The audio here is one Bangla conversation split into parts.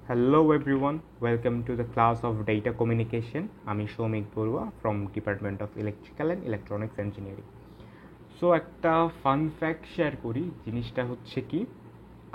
Hello everyone, welcome to the class of Data Communication. আমি Soumik Barua from Department of Electrical and Electronics Engineering. So একটা ফান ফ্যাক্ট শেয়ার করি। জিনিসটা হচ্ছে কি,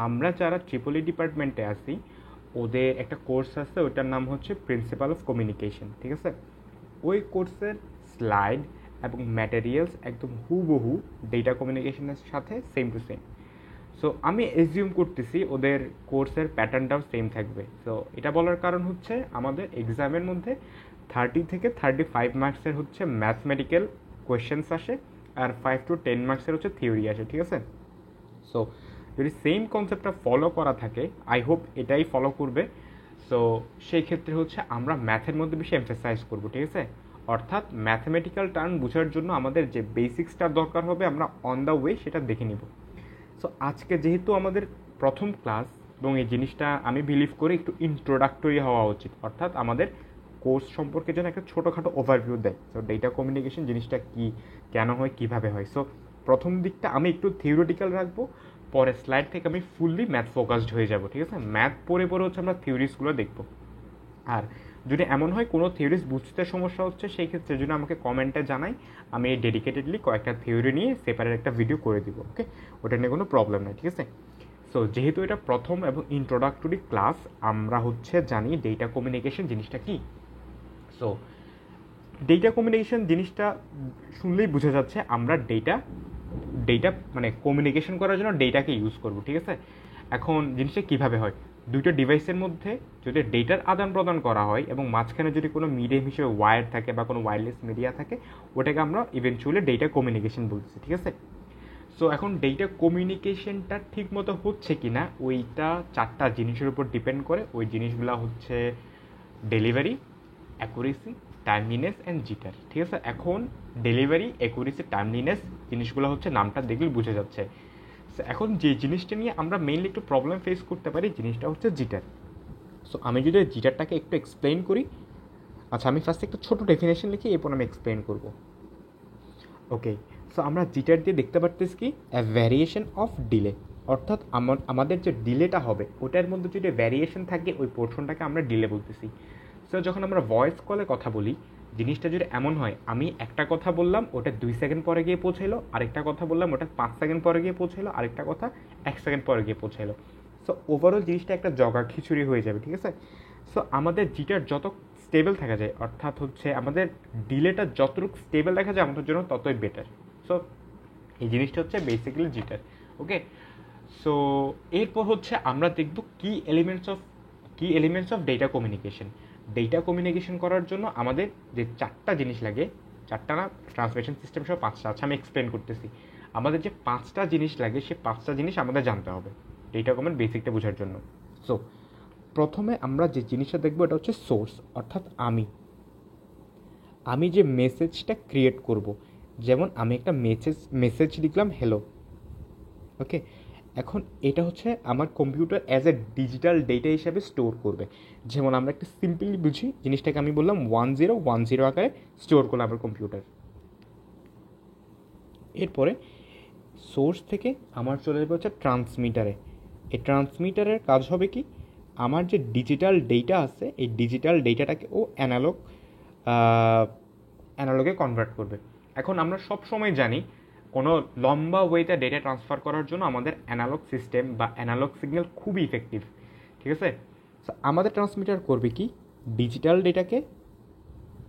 আমরা যারা ট্রিপল ডিপার্টমেন্টে আছি ওদের একটা কোর্স আছে, ওটার নাম হচ্ছে প্রিন্সিপাল অফ কমিউনিকেশন। ঠিক আছে, ওই কোর্সের স্লাইড এবং ম্যাটেরিয়ালস একদম হুবহু ডেটা কমিউনিকেশনের সাথে সেম টু সেম। সো আমি এজিউম করতেছি ওদের কোর্সের প্যাটার্নটাও সেম থাকবে। সো এটা বলার কারণ হচ্ছে আমাদের এক্সামের মধ্যে 30 থেকে 35 মার্কসের হচ্ছে ম্যাথমেটিক্যাল কোয়েশ্চেন্স আসে, আর 5 to 10 মার্কসের হচ্ছে থিওরি আসে। ঠিক আছে, সো যদি সেম কনসেপ্টটা ফলো করা থাকে, আই হোপ এটাই ফলো করবে। সো সেই ক্ষেত্রে হচ্ছে আমরা ম্যাথের মধ্যে বেশি এমফাসাইজ করবো। ঠিক আছে, অর্থাৎ ম্যাথমেটিক্যাল টার্ম বোঝার জন্য আমাদের যে বেসিক্সটার দরকার হবে আমরা অন দ্য ওয়ে সেটা দেখে নিব। সো আজকে যেহেতু আমাদের প্রথম ক্লাস, এবং এই জিনিসটা আমি বিলিভ করি একটু ইন্ট্রোডাক্টরি হওয়া উচিত, অর্থাৎ আমাদের কোর্স সম্পর্কে যেন একটা ছোটোখাটো ওভারভিউ দেয়। সো ডেটা কমিউনিকেশন জিনিসটা কী, কেন হয়, কীভাবে হয়। সো প্রথম দিকটা আমি একটু থিওরিটিক্যাল রাখবো, পরের স্লাইড থেকে আমি ফুললি ম্যাথ ফোকাসড হয়ে যাব। ঠিক আছে, ম্যাথ পড়ে পড়ে হচ্ছে আমরা থিওরিসগুলো দেখবো। আর যদি এমন হয় কোনো থিওরিস বুঝতে সমস্যা হচ্ছে, সেই ক্ষেত্রে যদি আমাকে কমেন্টে জানাই, আমি ডেডিকেটেডলি কয়েকটা থিওরি নিয়ে সেপারেট একটা ভিডিও করে দিব। ওকে, ওটা নিয়ে কোনো প্রবলেম নেই। ঠিক আছে, সো যেহেতু এটা প্রথম এবং ইন্ট্রোডাক্টরি ক্লাস, আমরা হচ্ছে জানি ডেটা কমিউনিকেশন জিনিসটা কী। সো ডেটা কমিউনিকেশন জিনিসটা শুনলেই বোঝা যাচ্ছে আমরা ডেটা ডেটা মানে কমিউনিকেশন করার জন্য ডেটাকে ইউজ করব। ঠিক আছে, এখন জিনিসটা কীভাবে হয়, দুইটা ডিভাইসের মধ্যে যদি ডেটার আদান প্রদান করা হয় এবং মাঝখানে যদি কোনো মিডিয়াম হিসেবে ওয়্যার থাকে বা কোনো ওয়্যারলেস মিডিয়া থাকে, ওটাকে আমরা ইভেনচুয়ালি ডেটা কমিউনিকেশন বলছি। ঠিক আছে, সো এখন ডেটা কমিউনিকেশনটা ঠিক মতো হচ্ছে কি না, ওইটা চারটা জিনিসের উপর ডিপেন্ড করে। ওই জিনিসগুলো হচ্ছে delivery, accuracy, timeliness and jitter. ঠিক আছে, এখন ডেলিভারি, অ্যাকুরেসি, টাইমলিনেস জিনিসগুলো হচ্ছে নামটা দেখলে বোঝা যাচ্ছে। এখন যে জিনিসটা নিয়ে আমরা মেইনলি একটু প্রবলেম ফেস করতে পারি, জিনিসটা হচ্ছে জিটার। সো আমি যদি জিটারটাকে একটু এক্সপ্লেন করি, আচ্ছা আমি ফার্স্ট একটা ছোটো ডেফিনেশন লিখি, এরপর আমি এক্সপ্লেন করবো। ওকে, সো আমরা জিটার দিয়ে দেখতে পারতেছি কি, ভ্যারিয়েশন অফ ডিলে, অর্থাৎ আমাদের যে ডিলেটা হবে ওটার মধ্যে যদি ভ্যারিয়েশন থাকে ওই পোর্শনটাকে আমরা ডিলে বলতেছি। সো যখন আমরা ভয়েস কলে কথা বলি, জিনিসটা যদি এমন হয় আমি একটা কথা বললাম ওটা 2 সেকেন্ড পরে গিয়ে পৌঁছাইলো, আরেকটা কথা বললাম ওটা 5 সেকেন্ড পরে গিয়ে পৌঁছাইলো, আরেকটা কথা 1 সেকেন্ড পরে গিয়ে পৌঁছাইলো। সো ওভারঅল জিনিসটা একটা জগা খিচুড়ি হয়ে যাবে। ঠিক আছে, সো আমাদের জিটার যত স্টেবল থাকা যায়, অর্থাৎ হচ্ছে আমাদের ডিলেটা যতটুকু স্টেবল দেখা যায় আমাদের জন্য ততই বেটার। সো এই জিনিসটা হচ্ছে বেসিক্যালি জিটার। ওকে, সো এরপর হচ্ছে আমরা দেখব কি elements of data communication. Data communication করার জন্য আমাদের যে চারটা জিনিস লাগে, চারটা না, ট্রান্সমিশন সিস্টেম সহ 5টা। আচ্ছা আমি এক্সপ্লেন করতেছি। আমাদের যে 5টা জিনিস লাগে, সে 5টা জিনিস আমাদের জানতে হবে ডেটা কমিউনিকেশন বেসিকটা বোঝার জন্য। সো প্রথমে আমরা যে জিনিসটা দেখবো এটা হচ্ছে সোর্স, অর্থাৎ আমি যে মেসেজটা ক্রিয়েট করব। যেমন আমি একটা মেসেজ লিখলাম হ্যালো। ওকে, এখন এটা হচ্ছে আমার computer as a digital data হিসাবে স্টোর করবে। যেমন আমরা একটা সিম্পলি বুঝি জিনিসটাকে, আমি বললাম 1010 আকারে স্টোর করলাম আমার কম্পিউটার। এরপরে সোর্স থেকে আমার চলে যাবে হচ্ছে ট্রান্সমিটারে। এই ট্রান্সমিটারের কাজ হবে কি, আমার যে ডিজিটাল ডেটা আছে এই ডিজিটাল ডেটাটাকে ও অ্যানালগে কনভার্ট করবে। এখন আমরা সব সময় জানি কোনো লম্বা ওয়েতে ডেটা ট্রান্সফার করার জন্য আমাদের অ্যানালগ সিস্টেম বা অ্যানালগ সিগন্যাল খুবই ইফেক্টিভ। ঠিক আছে, সো আমাদের ট্রান্সমিটার করবে কি, ডিজিটাল ডেটাকে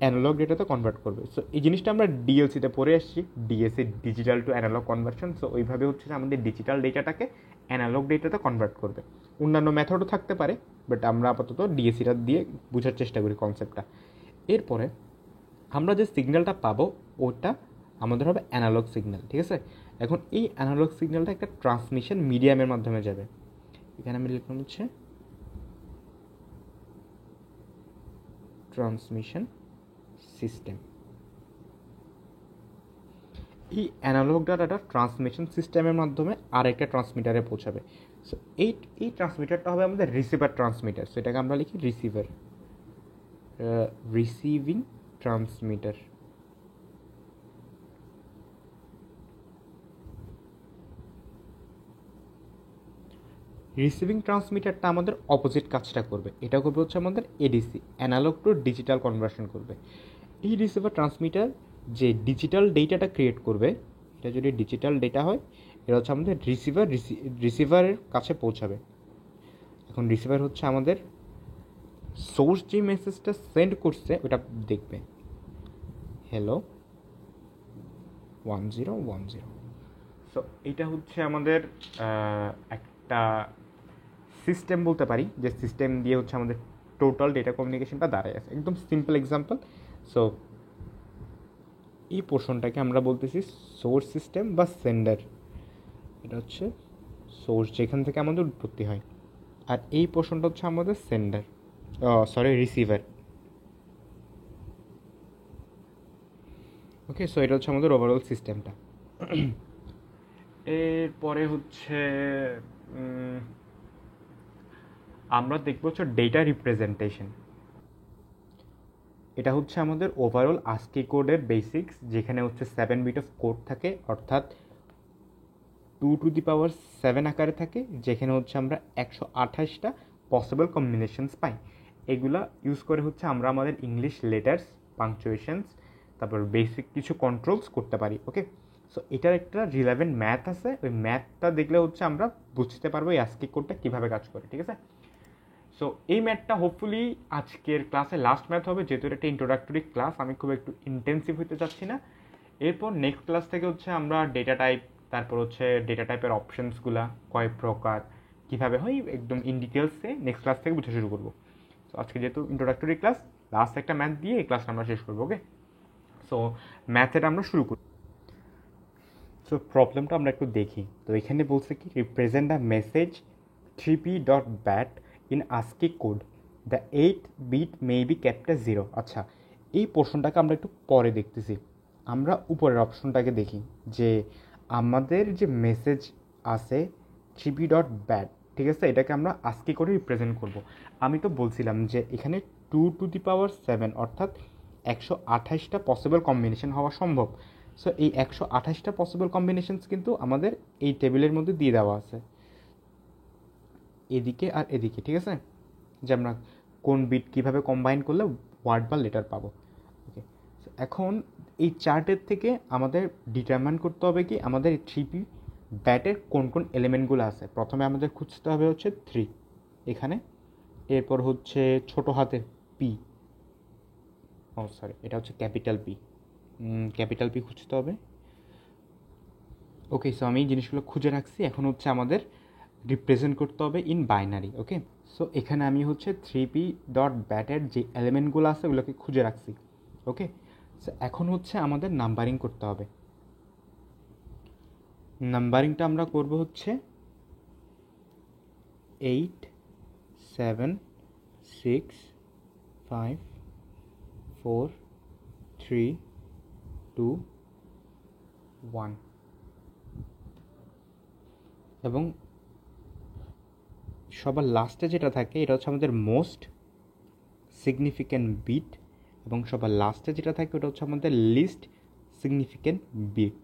অ্যানালগ ডেটাতে কনভার্ট করবে। সো এই জিনিসটা আমরা ডিএলসিতে পড়ে আসছি, DSC, digital to analog conversion. So ওইভাবে হচ্ছে আমাদের ডিজিটাল ডেটাটাকে অ্যানালগ ডেটাতে কনভার্ট করবে। অন্যান্য মেথডও থাকতে পারে, বাট আমরা আপাতত ডিএসসিটা দিয়ে বোঝার চেষ্টা করি কনসেপ্টটা। এরপরে আমরা যে সিগন্যালটা পাবো ওটা আমাদের হবে অ্যানালগ সিগন্যাল। ঠিক আছে, এখন এই অ্যানালগ সিগন্যালটা একটা ট্রান্সমিশন মিডিয়ামের মাধ্যমে যাবে। এখানে আমি লিখলাম হচ্ছে ট্রান্সমিশন সিস্টেম। এই অ্যানালগ ডাটাটা ট্রান্সমিশন সিস্টেমের মাধ্যমে আরেকটা ট্রান্সমিটারে পৌঁছাবে। সো এই ট্রান্সমিটারটা হবে আমাদের রিসিভার ট্রান্সমিটার। সো এটাকে আমরা লিখি রিসিভিং ট্রান্সমিটার। রিসিভিং ট্রান্সমিটারটা আমাদের অপোজিট কাজটা করবে, এটা করবে হচ্ছে আমাদের ADC, analog to digital conversion করবে। এই রিসিভার ট্রান্সমিটার যে ডিজিটাল ডেটাটা ক্রিয়েট করবে, এটা যদি ডিজিটাল ডেটা হয়, এটা হচ্ছে আমাদের রিসিভারের কাছে পৌঁছাবে। এখন রিসিভার হচ্ছে আমাদের সোর্স যে মেসেজটা সেন্ড করছে ওটা দেখবে, হ্যালো 1010। সো এটা হচ্ছে আমাদের একটা সিস্টেম বলতে পারি, যে সিস্টেম দিয়ে হচ্ছে আমাদের টোটাল ডেটা কমিউনিকেশনটা দাঁড়ায় আছে। একদম সিম্পল এক্সাম্পল। সো এই পোর্শনটাকে আমরা বলতেছি সোর্স সিস্টেম বা সেন্ডার। এটা হচ্ছে সোর্স, যেখান থেকে আমাদের উৎপত্তি হয়, আর এই পোর্শনটা হচ্ছে আমাদের সেন্ডার, রিসিভার। ওকে, সো এটা হচ্ছে আমাদের ওভারঅল সিস্টেমটা। এরপরে হচ্ছে আমরা দেখবো হচ্ছে ডেটা রিপ্রেজেন্টেশন। এটা হচ্ছে আমাদের ওভারঅল আস্কি কোডের বেসিক্স, যেখানে হচ্ছে 7 বিট অফ কোড থাকে, অর্থাৎ 2^7 আকারে থাকে, যেখানে হচ্ছে আমরা 128টা পসিবল কম্বিনেশনস পাই। এগুলা ইউজ করে হচ্ছে আমরা আমাদের ইংলিশ লেটার্স, পাংচুয়েশনস, তারপর বেসিক কিছু কন্ট্রোলস করতে পারি। ওকে, সো এটার একটা রিলেভেন্ট ম্যাথ আছে, ওই ম্যাথটা দেখলে হচ্ছে আমরা বুঝতে পারবো এই আস্কি কোডটা কীভাবে কাজ করে। ঠিক আছে, সো এই ম্যাথটা হোপফুলি আজকের ক্লাসে লাস্ট ম্যাথ হবে, যেহেতু এটা একটা ইন্ট্রোডাক্টরি ক্লাস, আমি খুব একটু ইন্টেন্সিভ হতে চাচ্ছি না। এরপর নেক্সট ক্লাস থেকে হচ্ছে আমরা ডেটা টাইপ, তারপর হচ্ছে ডেটা টাইপের অপশনসগুলা কয় প্রকার, কীভাবে হয়, একদম ইন ডিটেলসে নেক্সট ক্লাস থেকে বুঝতে শুরু করবো। সো আজকে যেহেতু ইন্ট্রোডাক্টরি ক্লাস, লাস্ট একটা ম্যাথ দিয়ে এই ক্লাসটা আমরা শেষ করবো। ওকে, সো ম্যাথের আমরা শুরু করি। সো প্রবলেমটা আমরা একটু দেখি। তো এখানে বলছে কি, represent the message 3p.bat in ASCII code, the 8 bit may be kept as 0। আচ্ছা, এই পোর্শনটাকে আমরা একটু পরে দেখতেছি। আমরা উপরের অপশনটাকে দেখি, যে আমাদের যে মেসেজ আছে 3p.bat, ঠিক আছে, এটাকে আমরা ASCII করে রিপ্রেজেন্ট করব। আমি তো বলছিলাম যে এখানে 2^7 অর্থাৎ 128টা পসিবল কম্বিনেশন হওয়া সম্ভব। সো এই 128টা পসিবল কম্বিনেশনস কিন্তু আমাদের এই টেবিলের মধ্যে দিয়ে দেওয়া আছে, এদিকে আর এদিকে। ঠিক আছে, যে আমরা কোন বিট কীভাবে কম্বাইন করলে ওয়ার্ড বা লেটার পাবো। ওকে, এখন এই চার্টের থেকে আমাদের ডিটারমাইন করতে হবে কি আমাদের 3p ব্যাটের কোন কোন এলিমেন্টগুলো আছে। প্রথমে আমাদের খুঁজতে হবে হচ্ছে 3 এখানে, এরপর হচ্ছে ছোটো হাতের পি, এটা হচ্ছে ক্যাপিটাল পি, ক্যাপিটাল পি খুঁজতে হবে। ওকে, সো আমি এই জিনিসগুলো খুঁজে রাখছি। এখন হচ্ছে আমাদের রিপ্রেজেন্ট করতে হবে ইন বাইনারি। ওকে, সো এখানে আমি হচ্ছে 3p.bat যে এলিমেন্টগুলো আছে ওগুলোকে খুঁজে রাখছি। ওকে, সো এখন হচ্ছে আমাদের নাম্বারিং করতে হবে। নাম্বারিংটা আমরা করব হচ্ছে 8 7 6 5 4 3 2 1, এবং সবার লাস্টে যেটা থাকে এটা হচ্ছে আমাদের মোস্ট সিগনিফিক্যান্ট বিট, এবং সবার লাস্টে যেটা থাকে ওটা হচ্ছে আমাদের লিস্ট সিগনিফিক্যান্ট বিট।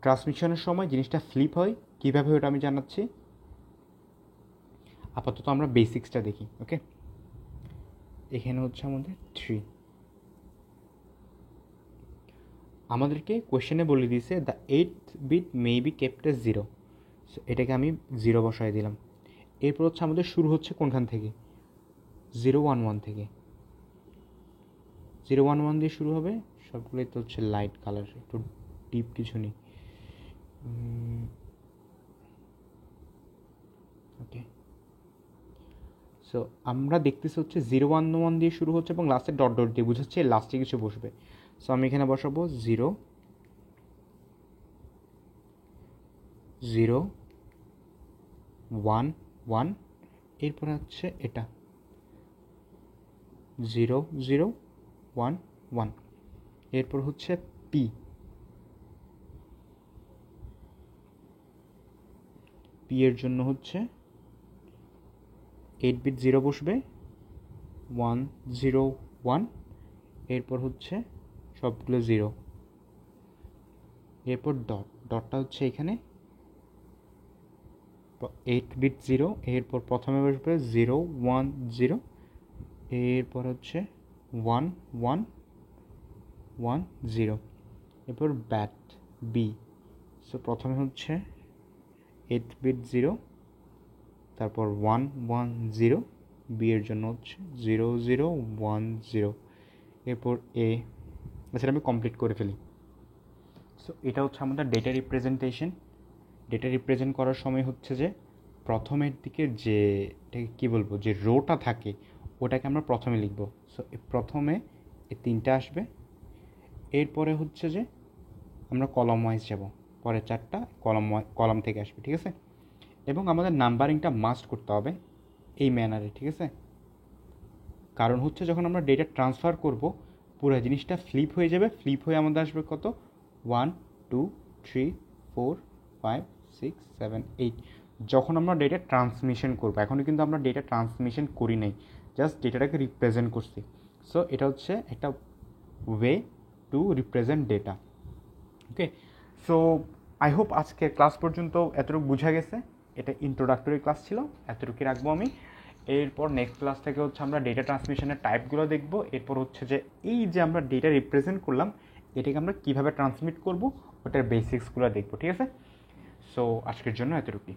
ট্রান্সমিশনের সময় জিনিসটা ফ্লিপ হয় কীভাবে ওটা আমি জানাচ্ছি। আপাতত আমরা বেসিক্সটা দেখি। ওকে, এখানে হচ্ছে আমাদের 3, আমাদেরকে কোয়েশ্চেনে বলে দিয়েছে the 8th bit may be kept as 0। So এটাকে আমি 0 বসায় দিলাম। এরপর হচ্ছে আমাদের শুরু হচ্ছে কোনখান থেকে, 011 থেকে। 011 দিয়ে শুরু হবে, সবগুলোই তো হচ্ছে লাইট কালার, একটু ডিপ কিছু নেই। ওকে, সো আমরা দেখতেছি হচ্ছে 011 দিয়ে শুরু হচ্ছে এবং লাস্টে ডট ডট দিয়ে বুঝাচ্ছে লাস্টে কিছু বসবে। সো আমি এখানে বসাবো 0 0 1 1, এরপরে হচ্ছে এটা 0 0 1 1, এরপর হচ্ছে পি, পি এর জন্য হচ্ছে 8 বিট 0 বসবে, 1 0 1, এরপর হচ্ছে সবগুলো 0, এরপর ডট, ডটটা হচ্ছে এখানে 8 বিট 0, এরপর প্রথমে বসবে 0 1 0, এরপর হচ্ছে 1 1 1 0, এরপর ব্যাট বি। সো প্রথমে হচ্ছে 8 বিট 0, তারপর 1 1 0, বি এর জন্য হচ্ছে 0 0 1 0, এরপর এ। সেটা আমি কমপ্লিট করে ফেলি। সো এটা হচ্ছে আমাদের ডেটা রিপ্রেজেন্টেশন। ডেটা রিপ্রেজেন্ট করার সময় হচ্ছে যে প্রথমের দিকে যে কী বলবো, যে রোটা থাকে ওটাকে আমরা প্রথমে লিখব। সো প্রথমে এই 3টা আসবে, এরপরে হচ্ছে যে আমরা কলাম ওয়াইজ যাব, পরে 4টা কলাম থেকে আসবে, ঠিক আছে। এবং আমাদের নাম্বারিংটা মাস্ট করতে হবে এই ম্যানারে, ঠিক আছে। কারণ হচ্ছে যখন আমরা ডেটা ট্রান্সফার করব পুরো জিনিসটা ফ্লিপ হয়ে যাবে, ফ্লিপ হয়ে আমাদের আসবে কত 1 2 3 4 5 6 7 8 যখন আমরা ডেটা ট্রান্সমিশন করবো। এখনও কিন্তু আমরা ডেটা ট্রান্সমিশন করি নাই, জাস্ট ডেটাটাকে রিপ্রেজেন্ট করছি। সো এটা হচ্ছে একটা way to represent data. Okay, so I hope আজকের ক্লাস পর্যন্ত এতটুকু বোঝা গেছে। এটা ইন্ট্রোডাক্টরি ক্লাস ছিল, এতটুকুই রাখবো আমি। এরপর নেক্সট ক্লাস থেকে হচ্ছে আমরা ডেটা ট্রান্সমিশনের টাইপগুলো দেখব। এরপর হচ্ছে যে এই যে আমরা ডেটা রিপ্রেজেন্ট করলাম এটাকে আমরা কীভাবে ট্রান্সমিট করব ওটার বেসিক্সগুলো দেখব, ঠিক আছে। সো আজকের জন্য এতটুকুই।